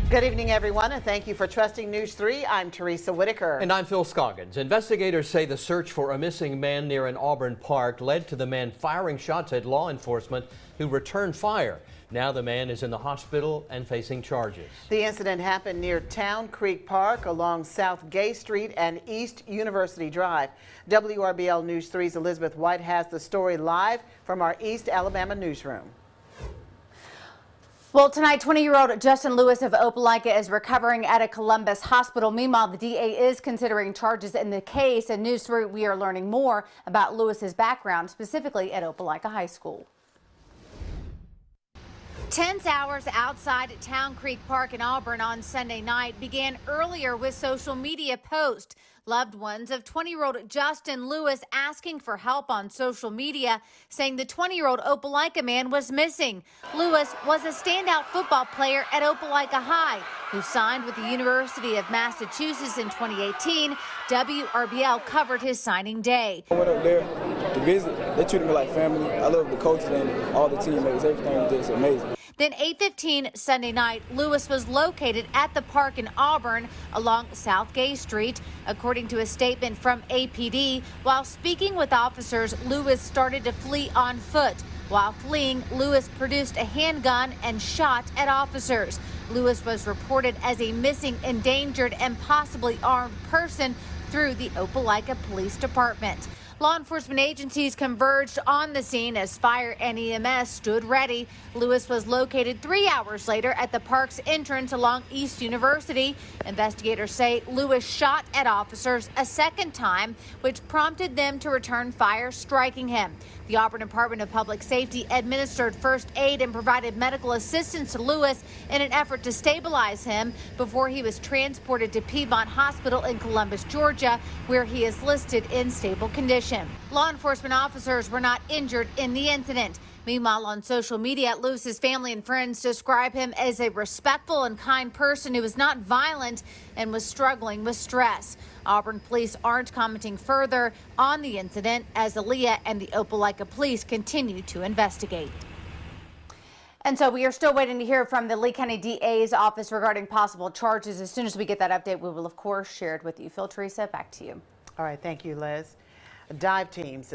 Good evening, everyone, and thank you for trusting News 3. I'm Teresa Whitaker. And I'm Phil Scoggins. Investigators say the search for a missing man near an Auburn park led to the man firing shots at law enforcement who returned fire. Now the man is in the hospital and facing charges. The incident happened near Town Creek Park along South Gay Street and East University Drive. WRBL News 3's Elizabeth White has the story live from our East Alabama newsroom. Well, tonight, 20-year-old Justin Lewis of Opelika is recovering at a Columbus hospital. Meanwhile, the DA is considering charges in the case. And News 3, we are learning more about Lewis's background, specifically at Opelika High School. Tense hours outside Town Creek Park in Auburn on Sunday night began earlier with social media posts. Loved ones of 20-year-old Justin Lewis asking for help on social media, saying the 20-year-old Opelika man was missing. Lewis was a standout football player at Opelika High, who signed with the University of Massachusetts in 2018. WRBL covered his signing day. I went up there to visit. They treated me like family. I love the coaches and all the teammates. Everything was just amazing. Then 8:15 Sunday night, Lewis was located at the park in Auburn along South Gay Street. According to a statement from APD, while speaking with officers, Lewis started to flee on foot. While fleeing, Lewis produced a handgun and shot at officers. Lewis was reported as a missing, endangered, and possibly armed person through the Opelika Police Department. Law enforcement agencies converged on the scene as fire and EMS stood ready. Lewis was located 3 hours later at the park's entrance along East University. Investigators say Lewis shot at officers a second time, which prompted them to return fire, striking him. The Auburn Department of Public Safety administered first aid and provided medical assistance to Lewis in an effort to stabilize him before he was transported to Piedmont Hospital in Columbus, Georgia, where he is listed in stable condition. Law enforcement officers were not injured in the incident. Meanwhile, on social media, Lewis's family and friends describe him as a respectful and kind person who was not violent and was struggling with stress. Auburn police aren't commenting further on the incident as Aaliyah and the Opelika police continue to investigate. And so we are still waiting to hear from the Lee County DA's office regarding possible charges. As soon as we get that update, we will, of course, share it with you. Phil, Teresa, back to you. All right. Thank you, Liz. Dive teams